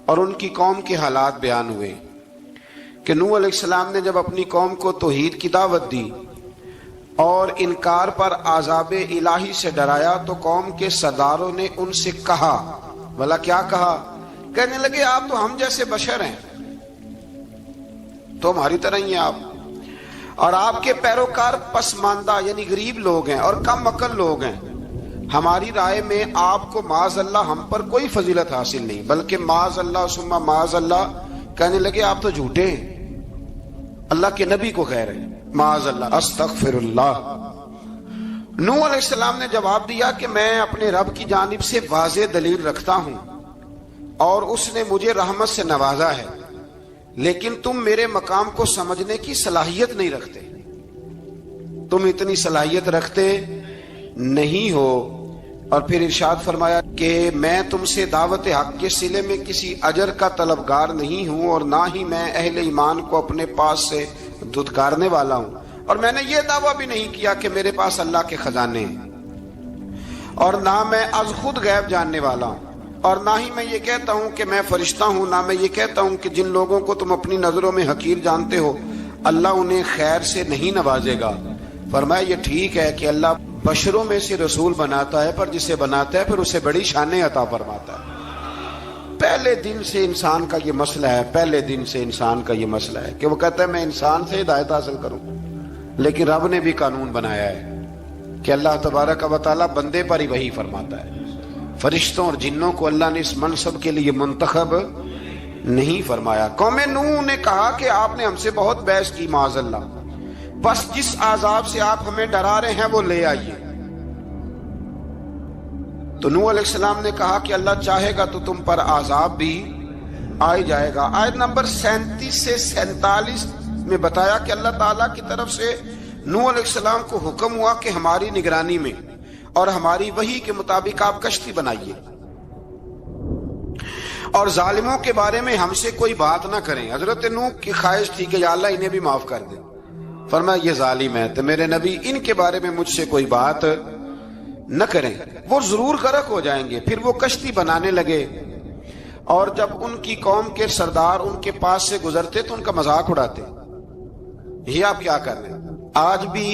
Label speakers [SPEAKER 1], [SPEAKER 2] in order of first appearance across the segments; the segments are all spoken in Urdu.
[SPEAKER 1] اور ان کی قوم کے حالات بیان ہوئے کہ نوح علیہ السلام نے جب اپنی قوم کو توحید کی دعوت دی اور انکار پر عذاب الہی سے ڈرایا تو قوم کے سرداروں نے ان سے کہا، بھلا کیا کہا؟ کہنے لگے آپ تو ہم جیسے بشر ہیں، تو ہماری طرح ہی ہیں آپ، اور آپ کے پیروکار پسماندہ یعنی غریب لوگ ہیں اور کم عقل لوگ ہیں۔ ہماری رائے میں آپ کو معاذ اللہ ہم پر کوئی فضیلت حاصل نہیں، بلکہ معاذ اللہ ثم معاذ اللہ۔ کہنے لگے آپ تو جھوٹے ہیں، اللہ کے نبی کو کہہ رہے ہیں معاذ اللہ، استغفر اللہ۔ نوح علیہ السلام نے جواب دیا کہ میں اپنے رب کی جانب سے واضح دلیل رکھتا ہوں اور اس نے مجھے رحمت سے نوازا ہے، لیکن تم میرے مقام کو سمجھنے کی صلاحیت نہیں رکھتے، تم اتنی صلاحیت رکھتے نہیں ہو۔ اور پھر ارشاد فرمایا کہ میں تم سے دعوت حق کے صلے میں کسی اجر کا طلبگار نہیں ہوں، اور نہ ہی میں اہل ایمان کو اپنے پاس سے دھتکارنے والا ہوں، اور میں نے یہ دعویٰ بھی نہیں کیا کہ میرے پاس اللہ کے خزانے ہیں، اور نہ میں از خود غیب جاننے والا ہوں، اور نہ ہی میں یہ کہتا ہوں کہ میں فرشتہ ہوں، نہ میں یہ کہتا ہوں کہ جن لوگوں کو تم اپنی نظروں میں حقیر جانتے ہو اللہ انہیں خیر سے نہیں نوازے گا۔ فرمایا یہ ٹھیک ہے کہ اللہ بشروں میں سے رسول بناتا ہے، پر جسے بناتا ہے پھر اسے بڑی شانیں عطا فرماتا ہے۔ پہلے دن سے انسان کا یہ مسئلہ ہے، پہلے دن سے انسان کا یہ مسئلہ ہے کہ وہ کہتا ہے میں انسان سے ہدایت حاصل کروں، لیکن رب نے بھی قانون بنایا ہے کہ اللہ تبارک و تعالیٰ بندے پر ہی وحی فرماتا ہے، فرشتوں اور جنوں کو اللہ نے اس منصب کے لیے منتخب نہیں فرمایا۔ قوم نوح نے کہا کہ آپ نے ہم سے بہت بحث کی معاذ اللہ، بس جس عذاب سے آپ ہمیں ڈرا رہے ہیں وہ لے آئیے۔ تو نوح علیہ السلام نے کہا کہ اللہ چاہے گا تو تم پر عذاب بھی آ جائے گا۔ آیت نمبر 37 سے 47 میں بتایا کہ اللہ تعالیٰ کی طرف سے نوح علیہ السلام کو حکم ہوا کہ ہماری نگرانی میں اور ہماری وحی کے مطابق آپ کشتی بنائیے، اور ظالموں کے بارے میں ہم سے کوئی بات نہ کریں۔ حضرت نوح کی خواہش تھی کہ یا اللہ انہیں بھی معاف کر دے، فرمایا یہ ظالم ہے تو میرے نبی ان کے بارے میں مجھ سے کوئی بات نہ کریں، وہ ضرور غرق ہو جائیں گے۔ پھر وہ کشتی بنانے لگے، اور جب ان کی قوم کے سردار ان کے پاس سے گزرتے تو ان کا مذاق اڑاتے، یہ آپ کیا کر رہے ہیں؟ آج بھی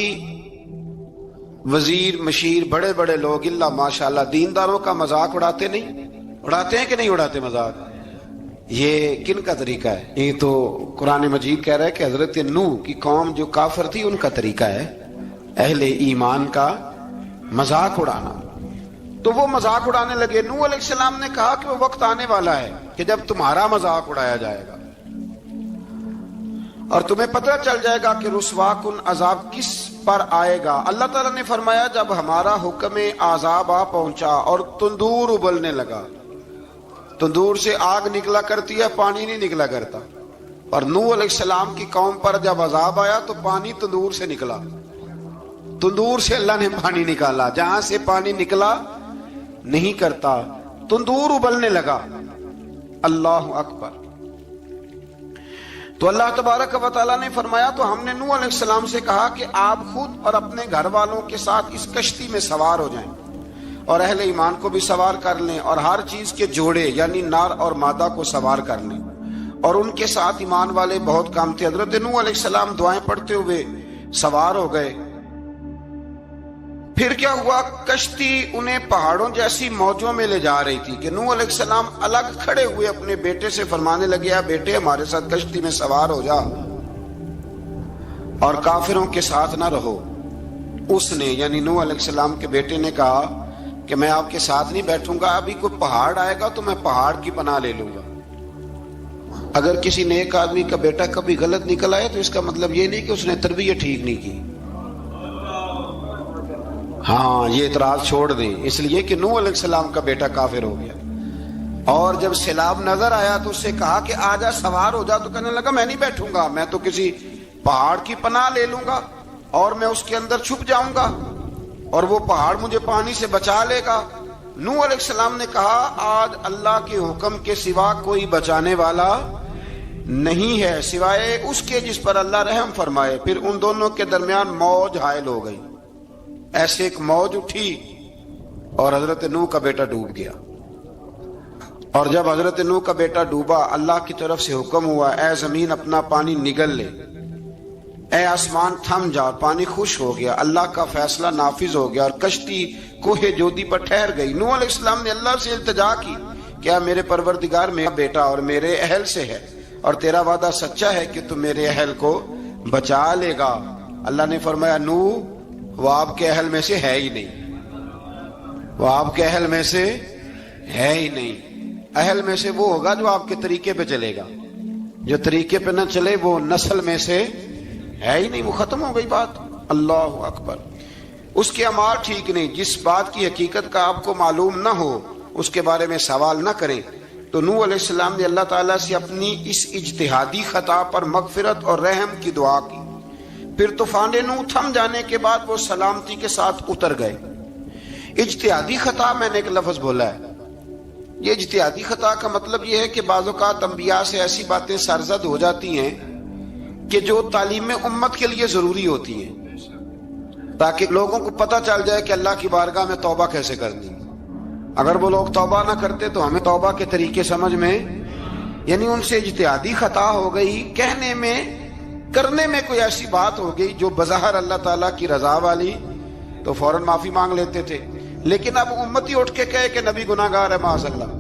[SPEAKER 1] وزیر مشیر بڑے بڑے لوگ اللہ ماشاءاللہ دینداروں کا مذاق اڑاتے نہیں؟ اڑاتے ہیں کہ نہیں اڑاتے مذاق؟ یہ کن کا طریقہ ہے؟ یہ تو قرآن مجید کہہ رہا ہے کہ حضرت نوح کی قوم جو کافر تھی ان کا طریقہ ہے اہل ایمان کا مذاق اڑانا۔ تو وہ مذاق اڑانے لگے۔ نوح علیہ السلام نے کہا کہ وہ وقت آنے والا ہے کہ جب تمہارا مذاق اڑایا جائے گا اور تمہیں پتہ چل جائے گا کہ رسوا کن عذاب کس پر آئے گا۔ اللہ تعالیٰ نے فرمایا جب ہمارا حکم عذاب آ پہنچا اور تندور ابلنے لگا، تندور سے آگ نکلا کرتی ہے، پانی نہیں نکلا کرتا، اور نوح علیہ السلام کی قوم پر جب عذاب آیا تو پانی تندور سے نکلا، تندور سے اللہ نے پانی نکالا، جہاں سے پانی نکلا نہیں کرتا، تندور ابلنے لگا۔ اللہ اکبر۔ تو اللہ تبارک و تعالیٰ نے فرمایا تو ہم نے نوح علیہ السلام سے کہا کہ آپ خود اور اپنے گھر والوں کے ساتھ اس کشتی میں سوار ہو جائیں، اور اہل ایمان کو بھی سوار کر لیں، اور ہر چیز کے جوڑے یعنی نر اور مادہ کو سوار کر لیں، اور ان کے ساتھ ایمان والے بہت کام تھے۔ حضرت نوح علیہ السلام دعائیں پڑھتے ہوئے سوار ہو گئے۔ پھر کیا ہوا؟ کشتی انہیں پہاڑوں جیسی موجوں میں لے جا رہی تھی کہ نوح علیہ السلام الگ کھڑے ہوئے اپنے بیٹے سے فرمانے لگے اے بیٹے ہمارے ساتھ کشتی میں سوار ہو جا اور کافروں کے ساتھ نہ رہو۔ اس نے یعنی نوح علیہ السلام کے بیٹے نے کہا کہ میں آپ کے ساتھ نہیں بیٹھوں گا، ابھی کوئی پہاڑ آئے گا تو میں پہاڑ کی پناہ لے لوں گا۔ اگر کسی نیک آدمی کا بیٹا کبھی غلط نکل آئے تو اس کا مطلب یہ نہیں کہ اس نے تربیت ٹھیک نہیں کی، ہاں یہ اعتراض چھوڑ دیں، اس لیے کہ نوح علیہ السلام کا بیٹا کافر ہو گیا۔ اور جب سیلاب نظر آیا تو اس سے کہا کہ آجا سوار ہو جا، تو کہنے لگا میں نہیں بیٹھوں گا، میں تو کسی پہاڑ کی پناہ لے لوں گا اور میں اس کے اندر چھپ جاؤں گا اور وہ پہاڑ مجھے پانی سے بچا لے گا۔ نوح علیہ السلام نے کہا آج اللہ کے حکم کے سوا کوئی بچانے والا نہیں ہے سوائے اس کے جس پر اللہ رحم فرمائے۔ پھر ان دونوں کے درمیان موج حائل ہو گئی، ایسے ایک موج اٹھی اور حضرت نوح کا بیٹا ڈوب گیا۔ اور جب حضرت نوح کا بیٹا ڈوبا، اللہ کی طرف سے حکم ہوا اے زمین اپنا پانی نگل لے، اے آسمان تھم جا، پانی خوش ہو گیا، اللہ کا فیصلہ نافذ ہو گیا اور کشتی کوہ جودی پر ٹھہر گئی۔ نوح علیہ السلام نے اللہ سے التجا کی، کیا میرے پروردگار میرا بیٹا اور میرے اہل سے ہے، اور تیرا وعدہ سچا ہے کہ تم میرے اہل کو بچا لے گا۔ اللہ نے فرمایا نوح وہ آپ کے اہل میں سے ہے ہی نہیں، وہ آپ کے اہل میں سے ہے ہی نہیں۔ اہل میں سے وہ ہوگا جو آپ کے طریقے پہ چلے گا، جو طریقے پہ نہ چلے وہ نسل میں سے ہے ہی نہیں، وہ ختم ہو گئی بات۔ اللہ اکبر۔ اس کے اعمال ٹھیک نہیں، جس بات کی حقیقت کا آپ کو معلوم نہ ہو اس کے بارے میں سوال نہ کریں۔ تو نوح علیہ السلام نے اللہ تعالیٰ سے اپنی اس اجتہادی خطا پر مغفرت اور رحم کی دعا کی۔ پھر طوفان نوح تھم جانے کے بعد وہ سلامتی کے ساتھ اتر گئے۔ اجتہادی خطا میں نے ایک لفظ بولا ہے، یہ اجتہادی خطا کا مطلب یہ ہے کہ بعض اوقات انبیاء سے ایسی باتیں سرزد ہو جاتی ہیں کہ جو تعلیم امت کے لیے ضروری ہوتی ہیں، تاکہ لوگوں کو پتہ چل جائے کہ اللہ کی بارگاہ میں توبہ کیسے کرنی۔ اگر وہ لوگ توبہ نہ کرتے تو ہمیں توبہ کے طریقے سمجھ میں، یعنی ان سے اجتہادی خطا ہو گئی، کہنے میں کرنے میں کوئی ایسی بات ہو گئی جو بظاہر اللہ تعالیٰ کی رضا والی، تو فوراً معافی مانگ لیتے تھے۔ لیکن اب امتی اٹھ کے کہے کہ نبی گناہ گار ہے معاذ اللہ۔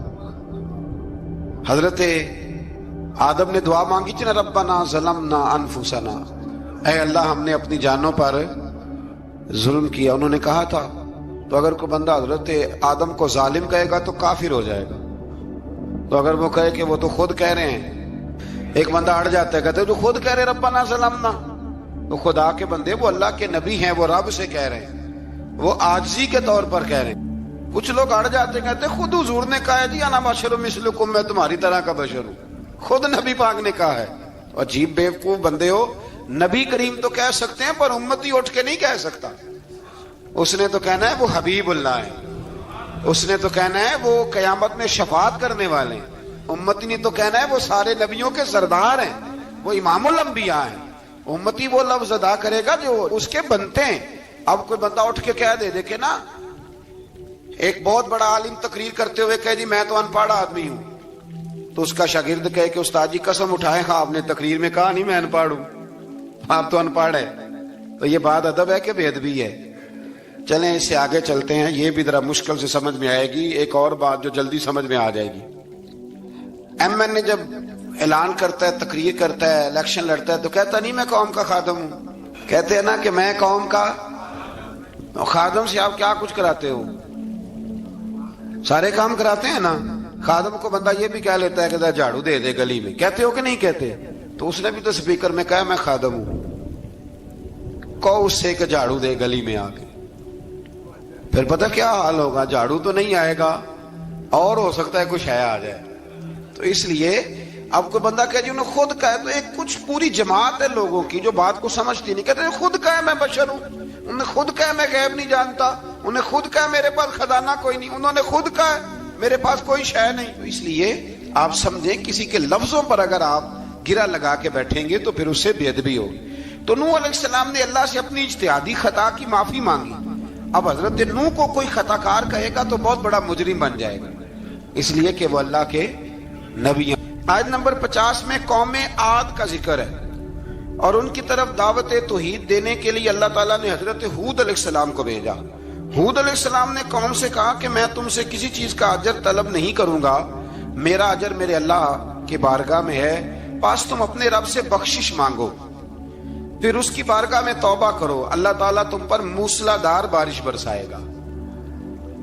[SPEAKER 1] حضرت آدم نے دعا مانگی تھی نا، ربنا ظلمنا انفسنا، اے اللہ ہم نے اپنی جانوں پر ظلم کیا۔ انہوں نے کہا تھا تو اگر کوئی بندہ حضرت آدم کو ظالم کہے گا تو کافر ہو جائے گا، تو اگر وہ کہے کہ وہ تو خود کہہ رہے ہیں، ایک بندہ اڑ جاتا ہے کہتے تو خود کہہ رہے ربنا ظلمنا، تو خدا کے بندے وہ اللہ کے نبی ہیں، وہ رب سے کہہ رہے ہیں، وہ عاجزی کے طور پر کہہ رہے ہیں۔ کچھ لوگ اڑ جاتے کہتے خود حضور نے کہا ہے جی انا بشر مثلکم، میں تمہاری طرح کا بشر ہوں، خود نبی پاک نے کہا ہے۔ عجیب بیوقوف بندے ہو، نبی کریم تو کہہ سکتے ہیں پر امتی اٹھ کے نہیں کہہ سکتا۔ اس نے تو کہنا ہے وہ حبیب اللہ ہے، اس نے تو کہنا ہے وہ قیامت میں شفاعت کرنے والے ہیں، امتی نے تو کہنا ہے وہ سارے نبیوں کے سردار ہیں، وہ امام الانبیاء ہیں۔ امتی وہ لفظ ادا کرے گا جو اس کے بنتے ہیں۔ اب کوئی بندہ اٹھ کے کہہ دے، دیکھے نا ایک بہت بڑا عالم تقریر کرتے ہوئے کہہ دی میں تو ان پڑھ آدمی ہوں، تو اس کا شاگرد کہے کہ استاد جی قسم اٹھائے ہاں آپ نے تقریر میں کہا نہیں میں ان پڑھ ہوں، آپ تو ان پڑھ ہے، تو یہ بات ادب ہے کہ بے ادبی ہے؟ چلیں اس سے آگے چلتے ہیں، یہ بھی ذرا مشکل سے سمجھ میں آئے گی۔ ایک اور بات جو جلدی سمجھ میں آ جائے گی، ایم این اے جب اعلان کرتا ہے، تقریر کرتا ہے، الیکشن لڑتا ہے تو کہتا نہیں میں قوم کا خادم ہوں، کہتے ہیں نا کہ میں قوم کا خادم سے آپ کیا کچھ کراتے ہو؟ سارے کام کراتے ہیں نا۔ خادم کو بندہ یہ بھی کہہ لیتا ہے کہ جھاڑو دے دے گلی میں، کہتے ہو کہ نہیں کہتے؟ تو اس نے بھی تو سپیکر میں کہا میں خادم ہوں، کہو اس سے کہ جھاڑو دے گلی میں آ کے، پھر پتہ کیا حال ہوگا؟ جھاڑو تو نہیں آئے گا اور ہو سکتا ہے کچھ ہے آ جائے۔ تو اس لیے اب کوئی بندہ کہے جی انہوں نے خود کہا، تو ایک کچھ پوری جماعت ہے لوگوں کی جو بات کو سمجھتی نہیں، کہتے ہیں خود کہا میں بشر ہوں، انہوں نے خود کہا میں غیب نہیں جانتا، انہوں نے خود کہا میرے پاس خزانہ کوئی نہیں، انہوں نے خود کہا میرے پاس کوئی شے نہیں۔ تو اس لیے آپ سمجھیں کسی کے لفظوں پر اگر آپ گرا لگا کے بیٹھیں گے تو پھر اس سے بے ادبی ہوگی۔ تو نوح علیہ السلام نے اللہ سے اپنی اجتہادی خطا کی معافی مانگی۔ اب حضرت نوح کو کوئی خطا کار کہے گا تو بہت بڑا مجرم بن جائے گا، اس لیے کہ وہ اللہ کے نبی ہیں۔ آیت نمبر 50 میں قوم عاد کا ذکر ہے اور ان کی طرف دعوت توحید دینے کے لیے اللہ تعالیٰ نے حضرت ہود علیہ السلام کو بھیجا۔ ہود علیہ السلام نے قوم سے کہا کہ میں تم سے کسی چیز کا اجر طلب نہیں کروں گا، میرا اجر میرے اللہ کی بارگاہ میں ہے، پاس تم اپنے رب سے بخشش مانگو، پھر اس کی بارگاہ میں توبہ کرو، اللہ تعالیٰ تم پر موسلا دار بارش برسائے گا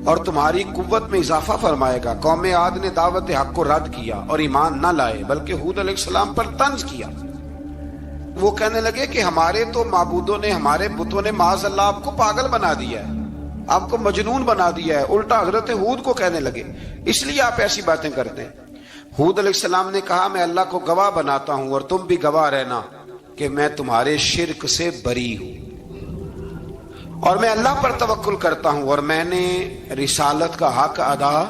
[SPEAKER 1] اور تمہاری قوت میں اضافہ فرمائے گا۔ قوم عاد نے دعوت حق کو رد کیا اور ایمان نہ لائے، بلکہ ہود علیہ السلام پر طنز کیا۔ وہ کہنے لگے کہ ہمارے تو معبودوں نے، ہمارے بتوں نے معاذ اللہ آپ کو پاگل بنا دیا ہے، آپ کو مجنون بنا دیا ہے، الٹا حضرت ہود کو کہنے لگے، اس لیے آپ ایسی باتیں کرتے ہیں۔ ہود علیہ السلام نے کہا میں اللہ کو گواہ بناتا ہوں اور تم بھی گواہ رہنا کہ میں تمہارے شرک سے بری ہوں اور میں اللہ پر توکل کرتا ہوں اور میں نے رسالت کا حق ادا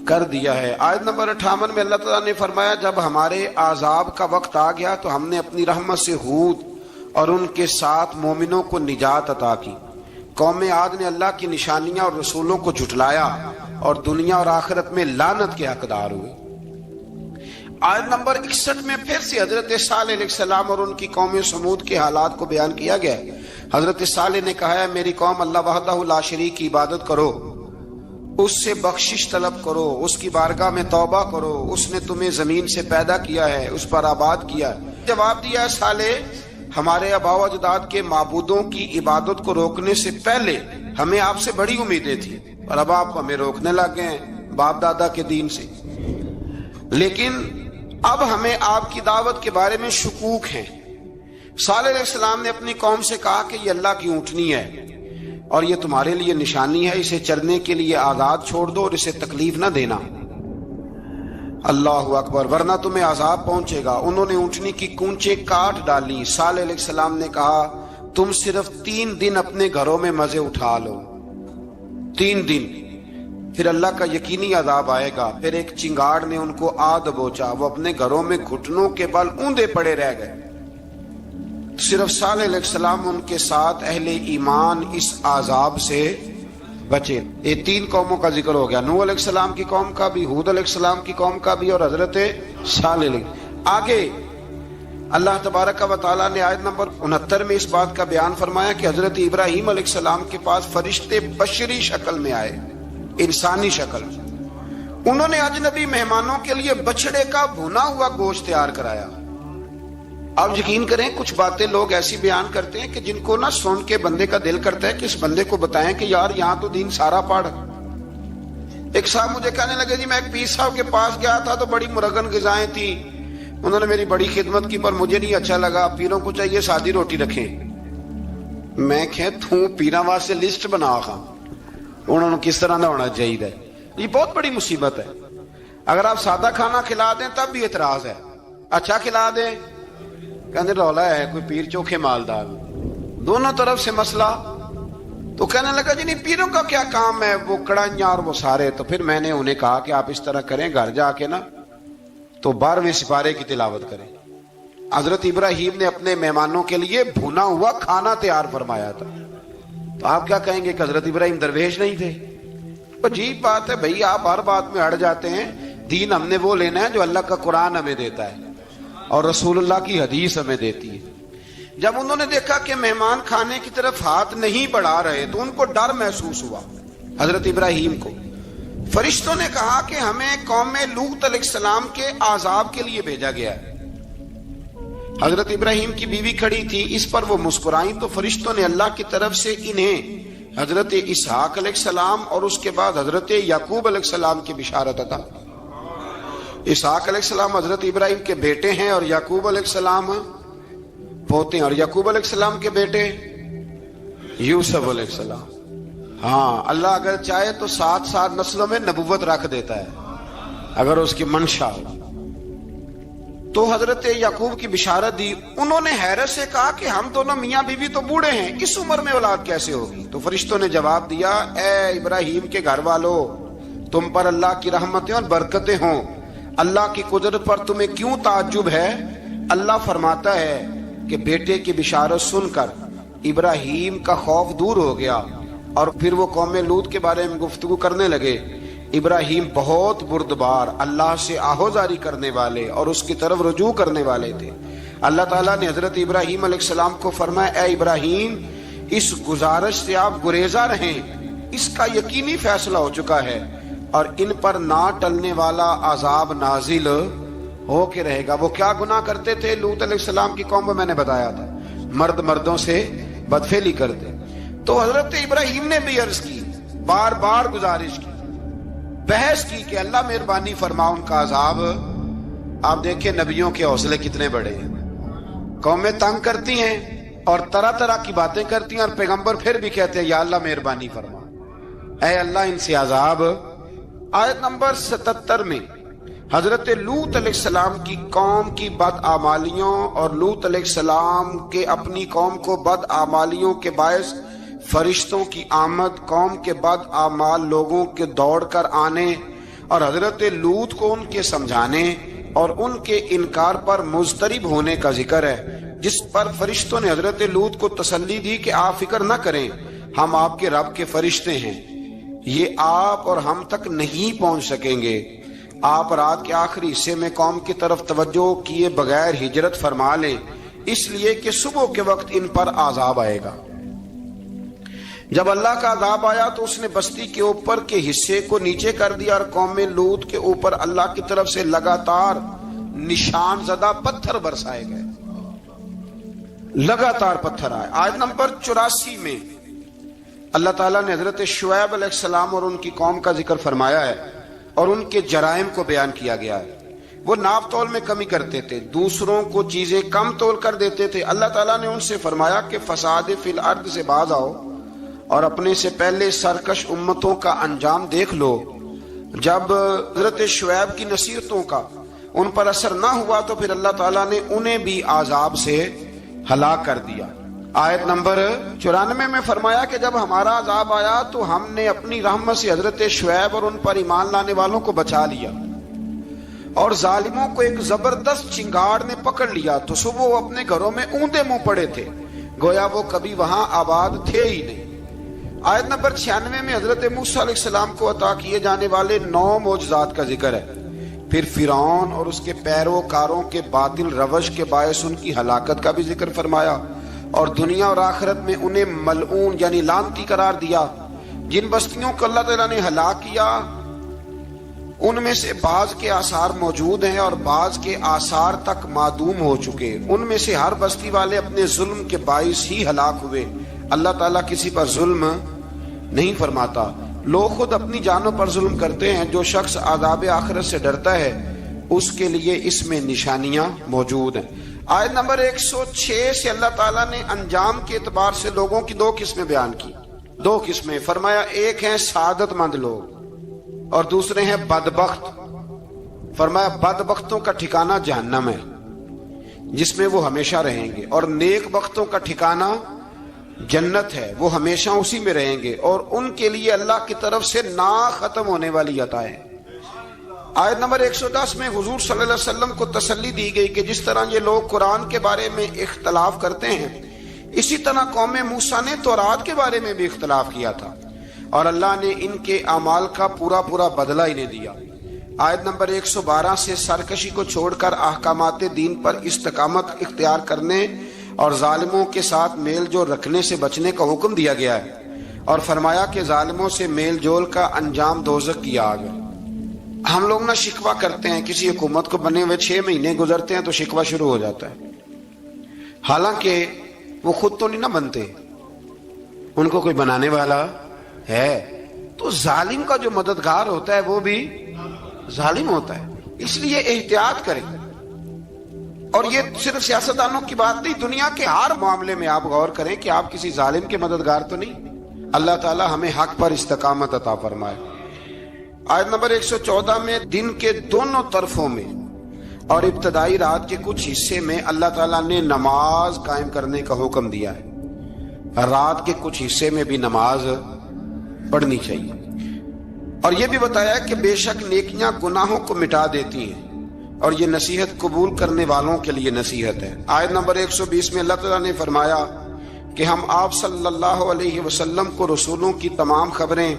[SPEAKER 1] کر دیا ہے۔ آیت نمبر 58 میں اللہ تعالیٰ نے فرمایا جب ہمارے عذاب کا وقت آ گیا تو ہم نے اپنی رحمت سے ہود اور ان کے ساتھ مومنوں کو نجات عطا کی۔ قوم عاد نے اللہ کی نشانیاں اور رسولوں کو جھٹلایا اور دنیا اور آخرت میں لعنت کے حقدار ہوئے۔ آیت نمبر 61 میں پھر سے حضرت صالح علیہ السلام اور ان کی قوم سمود کے حالات کو بیان کیا گیا ہے۔ حضرت صالح نے کہا ہے میری قوم اللہ وحدہ لا شریک کی عبادت کرو، اس سے بخشش طلب کرو، اس کی بارگاہ میں توبہ کرو، اس نے تمہیں زمین سے پیدا کیا ہے، اس پر آباد کیا ہے۔ جواب دیا ہے صالح ہمارے آباء و اجداد کے معبودوں کی عبادت کو روکنے سے پہلے ہمیں آپ سے بڑی امیدیں تھیں، اور اب آپ ہمیں روکنے لگ گئے ہیں باپ دادا کے دین سے، لیکن اب ہمیں آپ کی دعوت کے بارے میں شکوک ہیں۔ صالح علیہ السلام نے اپنی قوم سے کہا کہ یہ اللہ کی اونٹنی ہے اور یہ تمہارے لیے نشانی ہے، اسے چرنے کے لیے آزاد چھوڑ دو اور اسے تکلیف نہ دینا۔ اللہ اکبر، ورنہ تمہیں عذاب پہنچے گا۔ انہوں نے اونٹنی کی کونچیں کاٹ ڈالی۔ صالح علیہ السلام نے کہا تم صرف 3 دن اپنے گھروں میں مزے اٹھا لو، 3 دن، پھر اللہ کا یقینی عذاب آئے گا۔ پھر ایک چنگاڑ نے ان کو آ دبوچا، وہ اپنے گھروں میں گھٹنوں کے بل اوندے پڑے رہ گئے۔ صرف صالح علیہ السلام ان کے ساتھ اہل ایمان اس عذاب سے بچے۔ یہ 3 قوموں کا ذکر ہو گیا، نوح علیہ السلام کی قوم کا بھی، ہود علیہ السلام کی قوم کا بھی، اور حضرت صالح علیہ۔ آگے اللہ تبارک و تعالیٰ نے آیت نمبر 69 میں اس بات کا بیان فرمایا کہ حضرت ابراہیم علیہ السلام کے پاس فرشتے بشری شکل میں آئے، انسانی شکل۔ انہوں نے اجنبی مہمانوں کے لیے بچڑے کا بھنا ہوا گوشت تیار کرایا۔ آپ یقین کریں کچھ باتیں لوگ ایسی بیان کرتے ہیں کہ جن کو نہ سن کے بندے کا دل کرتا ہے کہ اس بندے کو بتائیں کہ یار یہاں تو دین سارا پڑھ۔ ایک صاحب مجھے کہنے لگے جی میں ایک پیر صاحب کے پاس گیا تھا تو بڑی مرغن غذائیں تھیں، انہوں نے میری بڑی خدمت کی پر مجھے نہیں اچھا لگا، پیروں کو چاہیے سادی روٹی رکھیں۔ میں کہ تو پیراں واسطے لسٹ بنا خاں انہوں نے کس طرح نہ ہونا چاہیے۔ یہ بہت بڑی مصیبت ہے۔ اگر آپ سادہ کھانا کھلا دیں تب بھی اعتراض ہے، اچھا کھلا دیں کہنے رولا ہے کوئی پیر چوکھے مالدار، دونوں طرف سے مسئلہ۔ تو کہنے لگا جی نہیں پیروں کا کیا کام ہے، وہ کڑائیاں اور وہ سارے۔ تو پھر میں نے انہیں کہا کہ آپ اس طرح کریں، گھر جا کے نا تو 12ویں سپارے کی تلاوت کریں۔ حضرت ابراہیم نے اپنے مہمانوں کے لیے بھونا ہوا کھانا تیار فرمایا تھا۔ تو آپ کیا کہیں گے کہ حضرت ابراہیم درویش نہیں تھے؟ عجیب بات ہے بھائی، آپ ہر بات میں اڑ جاتے ہیں۔ دین ہم نے وہ لینا ہے جو اللہ کا قرآن ہمیں دیتا ہے اور رسول اللہ کی حدیث ہمیں دیتی ہے۔ جب انہوں نے دیکھا کہ مہمان کھانے کی طرف ہاتھ نہیں بڑھا رہے تو ان کو ڈر محسوس ہوا۔ حضرت ابراہیم کو فرشتوں نے کہا کہ ہمیں قوم لوط علیہ السلام کے عذاب کے لیے بھیجا گیا ہے۔ حضرت ابراہیم کی بیوی کھڑی تھی، اس پر وہ مسکرائیں تو فرشتوں نے اللہ کی طرف سے انہیں حضرت اسحاق علیہ السلام اور اس کے بعد حضرت یعقوب علیہ السلام کی بشارت عطا۔ اسحاق علیہ السلام حضرت ابراہیم کے بیٹے ہیں اور یعقوب علیہ السلام پوتے ہیں، اور یعقوب علیہ السلام کے بیٹے یوسف علیہ السلام۔ ہاں اللہ اگر چاہے تو 7 نسلوں میں نبوت رکھ دیتا ہے اگر اس کی منشا ہو۔ تو حضرت یعقوب کی بشارت دی۔ انہوں نے حیرت سے کہا کہ ہم دونوں میاں بیوی تو بوڑھے ہیں، اس عمر میں اولاد کیسے ہوگی؟ تو فرشتوں نے جواب دیا اے ابراہیم کے گھر والو، تم پر اللہ کی رحمتیں اور برکتیں ہوں، اللہ کی قدرت پر تمہیں کیوں تعجب ہے؟ اللہ فرماتا ہے کہ بیٹے کی بشارت سن کر ابراہیم کا خوف دور ہو گیا اور پھر وہ قوم لوط کے بارے میں گفتگو کرنے لگے۔ ابراہیم بہت بردبار، اللہ سے آہوزاری کرنے والے اور اس کی طرف رجوع کرنے والے تھے۔ اللہ تعالیٰ نے حضرت ابراہیم علیہ السلام کو فرمایا اے ابراہیم اس گزارش سے آپ گریزاں رہیں، اس کا یقینی فیصلہ ہو چکا ہے اور ان پر نہ ٹلنے والا عذاب نازل ہو کے رہے گا۔ وہ کیا گناہ کرتے تھے؟ لوط علیہ السلام کی قوم کو میں نے بتایا تھا، مرد مردوں سے بدفعلی کرتے۔ تو حضرت ابراہیم نے بھی عرض کی، بار بار گزارش کی، بحث کی کہ اللہ مہربانی فرما ان کا عذاب۔ آپ دیکھیں نبیوں کے حوصلے کتنے بڑے ہیں، قومیں تنگ کرتی ہیں اور طرح طرح کی باتیں کرتی ہیں اور پیغمبر پھر بھی کہتے ہیں یا اللہ مہربانی فرما، اے اللہ ان سے عذاب۔ آیت نمبر 77 میں حضرت لوط علیہ السلام کی قوم کی بدعمالیوں اور لوط علیہ السلام کے اپنی قوم کو بدعمالیوں کے باعث فرشتوں کی آمد، قوم کے بدعمال لوگوں کے دوڑ کر آنے اور حضرت لوط کو ان کے سمجھانے اور ان کے انکار پر مضطرب ہونے کا ذکر ہے، جس پر فرشتوں نے حضرت لوط کو تسلی دی کہ آپ فکر نہ کریں، ہم آپ کے رب کے فرشتے ہیں، یہ آپ اور ہم تک نہیں پہنچ سکیں گے۔ آپ رات کے آخری حصے میں قوم کی طرف توجہ کیے بغیر ہجرت فرما لیں، اس لیے کہ صبح کے وقت ان پر عذاب آئے گا۔ جب اللہ کا عذاب آیا تو اس نے بستی کے اوپر کے حصے کو نیچے کر دیا اور قوم لوط کے اوپر اللہ کی طرف سے لگاتار نشان زدہ پتھر برسائے گئے، لگاتار پتھر آئے۔ آیت نمبر 84 میں اللہ تعالیٰ نے حضرت شعیب علیہ السلام اور ان کی قوم کا ذکر فرمایا ہے اور ان کے جرائم کو بیان کیا گیا ہے۔ وہ ناپ تول میں کمی کرتے تھے، دوسروں کو چیزیں کم تول کر دیتے تھے۔ اللہ تعالیٰ نے ان سے فرمایا کہ فساد فی الارض سے باز آؤ اور اپنے سے پہلے سرکش امتوں کا انجام دیکھ لو۔ جب حضرت شعیب کی نصیحتوں کا ان پر اثر نہ ہوا تو پھر اللہ تعالیٰ نے انہیں بھی عذاب سے ہلاک کر دیا۔ آیت نمبر 94 میں فرمایا کہ جب ہمارا عذاب آیا تو ہم نے اپنی رحمت سے حضرت شعیب اور ان پر ایمان لانے والوں کو بچا لیا، اور ظالموں کو ایک زبردست چنگاڑ نے پکڑ لیا تو صبح وہ اپنے گھروں میں اوندے منہ پڑے تھے، گویا وہ کبھی وہاں آباد تھے ہی نہیں۔ آیت نمبر 96 میں حضرت موسیٰ علیہ السلام کو عطا کیے جانے والے 9 معجزات کا ذکر ہے۔ پھر فرعون اور اس کے پیروکاروں کے باطل روش کے باعث ان کی ہلاکت کا بھی ذکر فرمایا، اور دنیا اور آخرت میں انہیں ملعون یعنی لعنتی قرار دیا۔ جن بستیوں کو اللہ تعالیٰ نے ہلاک کیا ان میں سے بعض کے آثار موجود ہیں اور بعض کے آثار تک معدوم ہو چکے۔ ان میں سے ہر بستی والے اپنے ظلم کے باعث ہی ہلاک ہوئے۔ اللہ تعالیٰ کسی پر ظلم نہیں فرماتا، لوگ خود اپنی جانوں پر ظلم کرتے ہیں۔ جو شخص عذاب آخرت سے ڈرتا ہے اس کے لیے اس میں نشانیاں موجود ہیں۔ آیت نمبر 106 سے اللہ تعالیٰ نے انجام کے اعتبار سے لوگوں کی 2 قسمیں بیان کی۔ 2 قسمیں فرمایا، ایک ہیں سعادت مند لوگ اور دوسرے ہیں بدبخت۔ فرمایا بدبختوں کا ٹھکانہ جہنم ہے جس میں وہ ہمیشہ رہیں گے، اور نیک بختوں کا ٹھکانہ جنت ہے، وہ ہمیشہ اسی میں رہیں گے، اور ان کے لیے اللہ کی طرف سے نا ختم ہونے والی عطائیں۔ آیت نمبر 110 میں حضور صلی اللہ علیہ وسلم کو تسلی دی گئی کہ جس طرح یہ لوگ قرآن کے بارے میں اختلاف کرتے ہیں، اسی طرح قوم موسیٰ نے تورات کے بارے میں بھی اختلاف کیا تھا، اور اللہ نے ان کے اعمال کا پورا بدلہ انہیں دیا۔ آیت نمبر 112 سے سرکشی کو چھوڑ کر احکامات دین پر استقامت اختیار کرنے اور ظالموں کے ساتھ میل جول رکھنے سے بچنے کا حکم دیا گیا ہے، اور فرمایا کہ ظالموں سے میل جول کا انجام دوزخ کی آگ ہے۔ ہم لوگ نہ شکوہ کرتے ہیں، کسی حکومت کو بنے ہوئے 6 مہینے گزرتے ہیں تو شکوہ شروع ہو جاتا ہے، حالانکہ وہ خود تو نہیں نہ بنتے، ان کو کوئی بنانے والا ہے۔ تو ظالم کا جو مددگار ہوتا ہے وہ بھی ظالم ہوتا ہے، اس لیے احتیاط کریں۔ اور یہ صرف سیاستدانوں کی بات نہیں، دنیا کے ہر معاملے میں آپ غور کریں کہ آپ کسی ظالم کے مددگار تو نہیں۔ اللہ تعالی ہمیں حق پر استقامت عطا فرمائے۔ آیت نمبر 114 میں دن کے دونوں طرفوں میں اور ابتدائی رات کے کچھ حصے میں اللہ تعالیٰ نے نماز قائم کرنے کا حکم دیا ہے۔ رات کے کچھ حصے میں بھی نماز پڑھنی چاہیے، اور یہ بھی بتایا کہ بے شک نیکیاں گناہوں کو مٹا دیتی ہیں، اور یہ نصیحت قبول کرنے والوں کے لیے نصیحت ہے۔ آیت نمبر 120 میں اللہ تعالیٰ نے فرمایا کہ ہم آپ صلی اللہ علیہ وسلم کو رسولوں کی تمام خبریں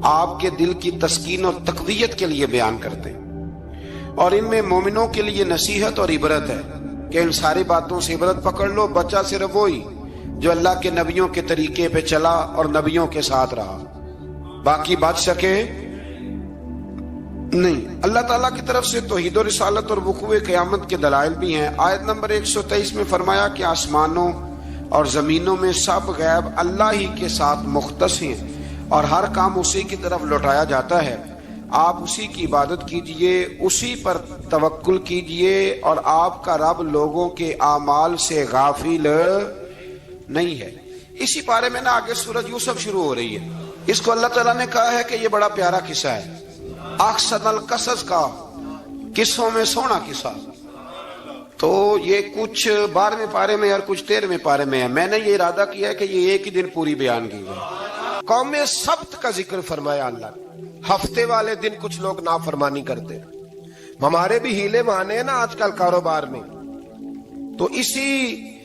[SPEAKER 1] آپ کے دل کی تسکین اور تقویت کے لیے بیان کرتے ہیں، اور ان میں مومنوں کے لیے نصیحت اور عبرت ہے کہ ان ساری باتوں سے عبرت پکڑ لو۔ بچہ صرف وہی جو اللہ کے نبیوں کے طریقے پہ چلا اور نبیوں کے ساتھ رہا، باقی بچ سکے نہیں۔ اللہ تعالیٰ کی طرف سے توحید و رسالت اور وقوع قیامت کے دلائل بھی ہیں۔ آیت نمبر 123 میں فرمایا کہ آسمانوں اور زمینوں میں سب غیب اللہ ہی کے ساتھ مختص ہیں، اور ہر کام اسی کی طرف لوٹایا جاتا ہے۔ آپ اسی کی عبادت کیجئے، اسی پر توکل کیجئے، اور آپ کا رب لوگوں کے اعمال سے غافل نہیں ہے۔ اسی بارے میں نا آگے سورۃ یوسف شروع ہو رہی ہے۔ اس کو اللہ تعالیٰ نے کہا ہے کہ یہ بڑا پیارا قصہ ہے، احسن القصص کا، قصوں میں سونا قصہ۔ تو یہ کچھ 12ویں پارے میں اور کچھ 13ویں پارے میں ہے۔ میں نے یہ ارادہ کیا ہے کہ یہ ایک ہی دن پوری بیان کی جائے۔ قوم سبت کا ذکر فرمایا اللہ نے۔ ہفتے والے دن کچھ لوگ نافرمانی کرتے، ہمارے بھی ہیلے بہانے ہیں نا آج کل کاروبار میں، تو اسی